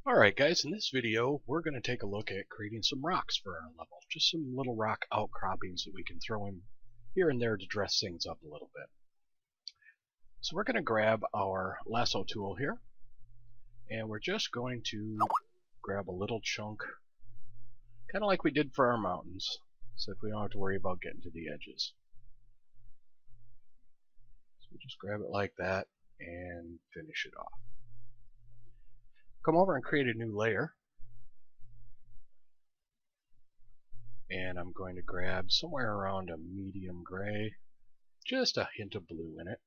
Alright guys, in this video we're going to take a look at creating some rocks for our level. Just some little rock outcroppings that we can throw in here and there to dress things up a little bit. So we're going to grab our lasso tool here, and we're just going to grab a little chunk, kind of like we did for our mountains, so we don't have to worry about getting to the edges. So we just grab it like that and finish it off. Come over and create a new layer, and I'm going to grab somewhere around a medium gray, just a hint of blue in it.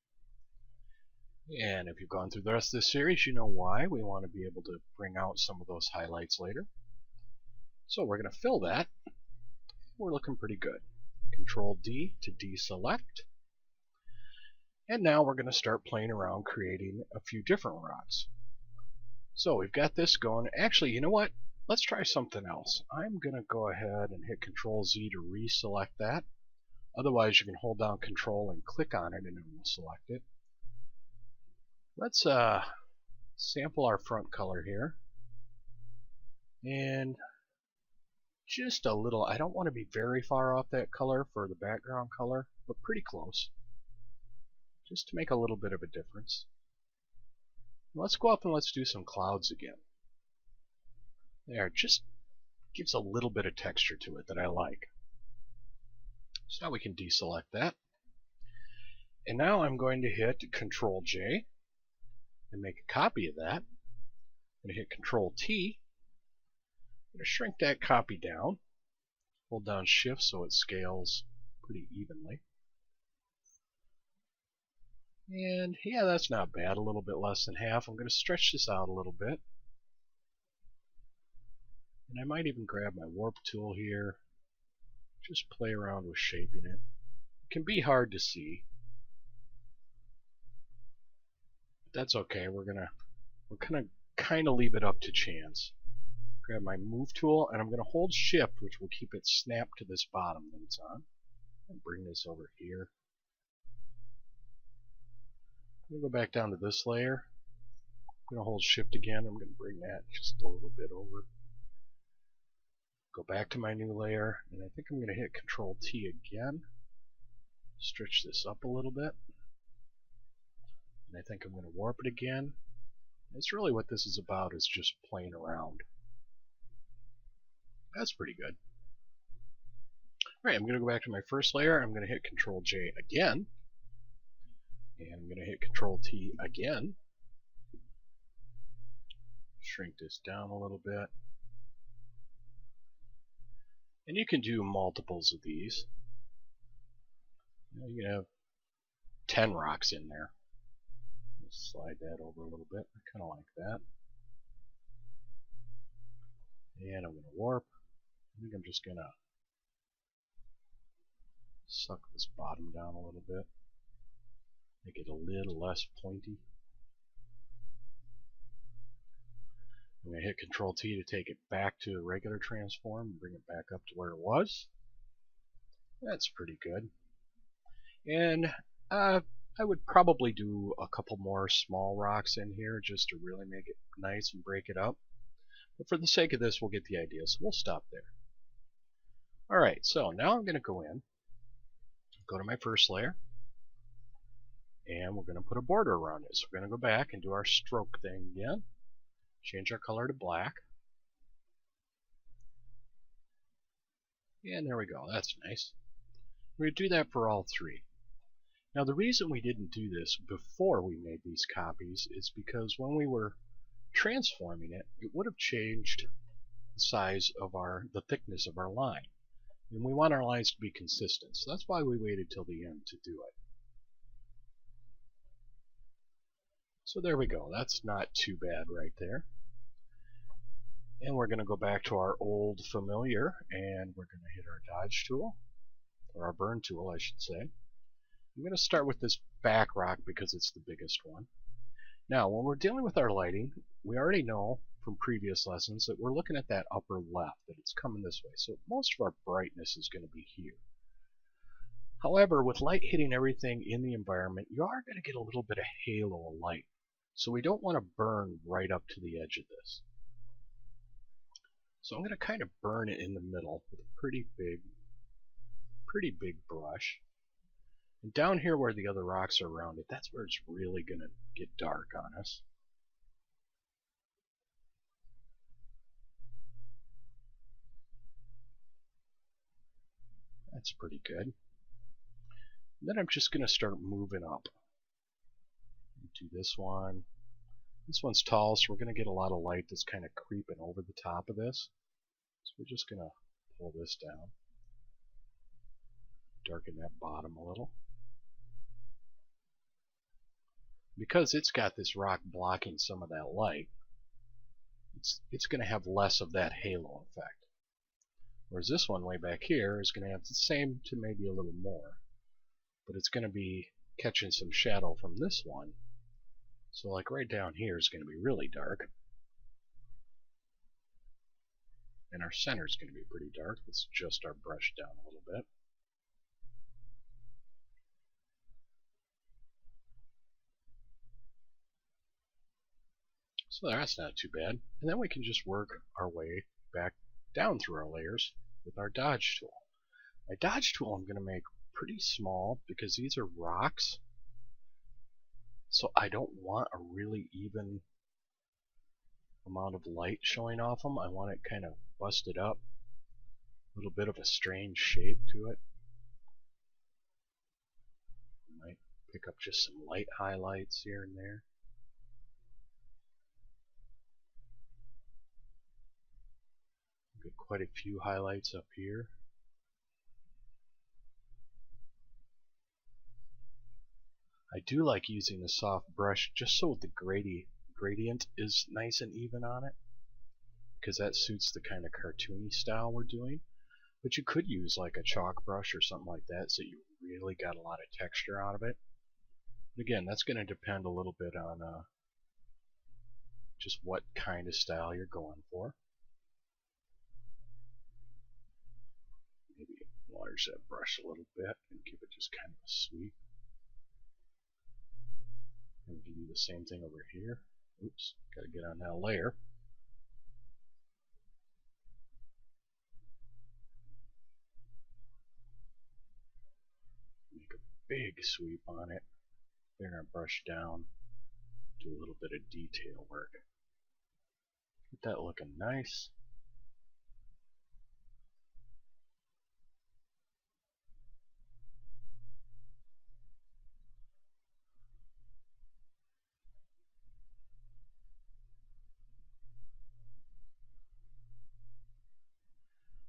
And if you've gone through the rest of this series, you know why. We want to be able to bring out some of those highlights later. So we're going to fill that. We're looking pretty good. Control D to deselect. And now we're going to start playing around creating a few different rocks. So we've got this going. Actually, you know what? Let's try something else. I'm going to go ahead and hit Control Z to reselect that. Otherwise, you can hold down Control and click on it and it will select it. Let's sample our front color here. And just a little, I don't want to be very far off that color for the background color, but pretty close. Just to make a little bit of a difference. Let's go up and let's do some clouds again. There, just gives a little bit of texture to it that I like. So now we can deselect that. And now I'm going to hit Control J and make a copy of that. I'm going to hit Control T. I'm going to shrink that copy down. Hold down Shift so it scales pretty evenly. And yeah, that's not bad, a little bit less than half. I'm going to stretch this out a little bit. And I might even grab my warp tool here. Just play around with shaping it. It can be hard to see. But that's okay. We're gonna kind of leave it up to chance. Grab my move tool and I'm going to hold Shift, which will keep it snapped to this bottom that it's on. And bring this over here. I'm going to go back down to this layer. I'm going to hold Shift again. I'm going to bring that just a little bit over. Go back to my new layer, and I think I'm going to hit Control T again. Stretch this up a little bit. And I think I'm going to warp it again. That's really what this is about, is just playing around. That's pretty good. Alright, I'm going to go back to my first layer. I'm going to hit Control J again. And I'm going to hit Control T again. Shrink this down a little bit. And you can do multiples of these. You can have 10 rocks in there. Let's slide that over a little bit. I kind of like that. And I'm going to warp. I think I'm just going to suck this bottom down a little bit. Make it a little less pointy. I'm going to hit Control T to take it back to a regular transform and bring it back up to where it was. That's pretty good. And I would probably do a couple more small rocks in here just to really make it nice and break it up. But for the sake of this, we'll get the idea, so we'll stop there. Alright, so now I'm going to go in, go to my first layer, and we're going to put a border around it. So we're going to go back and do our stroke thing again. Change our color to black. And there we go, that's nice. We're going to do that for all three. Now the reason we didn't do this before we made these copies is because when we were transforming it, it would have changed the size of the thickness of our line. And we want our lines to be consistent, so that's why we waited till the end to do it. So there we go, that's not too bad right there. And we're going to go back to our old familiar, and we're going to hit our dodge tool, or our burn tool I should say. I'm going to start with this back rock because it's the biggest one. Now when we're dealing with our lighting, we already know from previous lessons that we're looking at that upper left, that it's coming this way. So most of our brightness is going to be here. However, with light hitting everything in the environment, you are going to get a little bit of halo of light. So we don't want to burn right up to the edge of this. So I'm going to kind of burn it in the middle with a pretty big brush. And down here where the other rocks are around it, that's where it's really going to get dark on us. That's pretty good. And then I'm just going to start moving up. Do this one. This one's tall, so we're going to get a lot of light that's kind of creeping over the top of this. So we're just going to pull this down. Darken that bottom a little. Because it's got this rock blocking some of that light, it's going to have less of that halo effect. Whereas this one way back here is going to have the same to maybe a little more. But it's going to be catching some shadow from this one. So like right down here is going to be really dark. And our center is going to be pretty dark. Let's adjust our brush down a little bit. So that's not too bad. And then we can just work our way back down through our layers with our dodge tool. My dodge tool I'm going to make pretty small because these are rocks. So I don't want a really even amount of light showing off them. I want it kind of busted up. A little bit of a strange shape to it. Might pick up just some light highlights here and there. Get quite a few highlights up here. I do like using the soft brush just so the gradient is nice and even on it, because that suits the kind of cartoony style we're doing. But you could use like a chalk brush or something like that so you really got a lot of texture out of it. But again, that's going to depend a little bit on just what kind of style you're going for. Maybe enlarge that brush a little bit and give it just kind of a sweep. And we can do the same thing over here. Oops, gotta get on that layer. Make a big sweep on it. Bring our brush down. Do a little bit of detail work. Get that looking nice.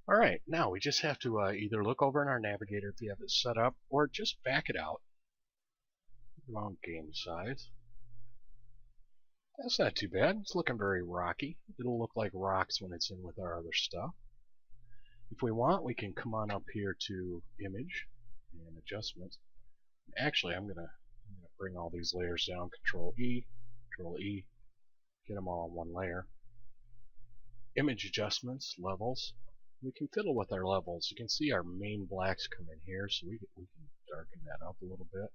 Alright, now we just have to either look over in our navigator if you have it set up, or just back it out. Wrong game size. That's not too bad. It's looking very rocky. It'll look like rocks when it's in with our other stuff. If we want, we can come on up here to Image and Adjustments. Actually, I'm gonna bring all these layers down. Control E, get them all in one layer. Image Adjustments, Levels. We can fiddle with our levels. You can see our main blacks come in here, so we can darken that up a little bit.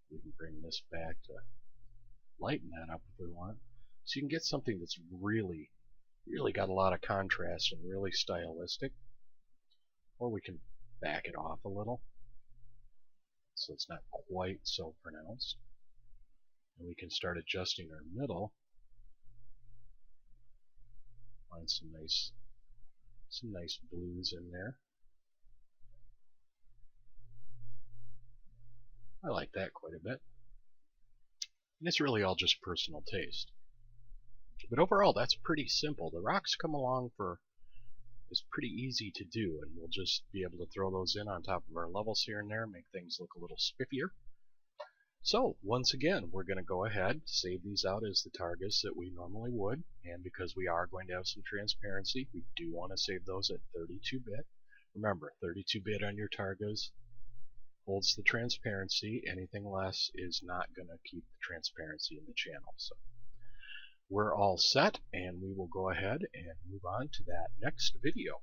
We can bring this back to lighten that up if we want. So you can get something that's really got a lot of contrast and really stylistic. Or we can back it off a little so it's not quite so pronounced. And we can start adjusting our middle. Find some nice blues in there. I like that quite a bit. And it's really all just personal taste. But overall, that's pretty simple. The rocks come along it's pretty easy to do, and we'll just be able to throw those in on top of our levels here and there, make things look a little spiffier. So, once again, we're going to go ahead, save these out as the targets that we normally would, and because we are going to have some transparency, we do want to save those at 32-bit. Remember, 32-bit on your targets holds the transparency. Anything less is not going to keep the transparency in the channel. So we're all set, and we will go ahead and move on to that next video.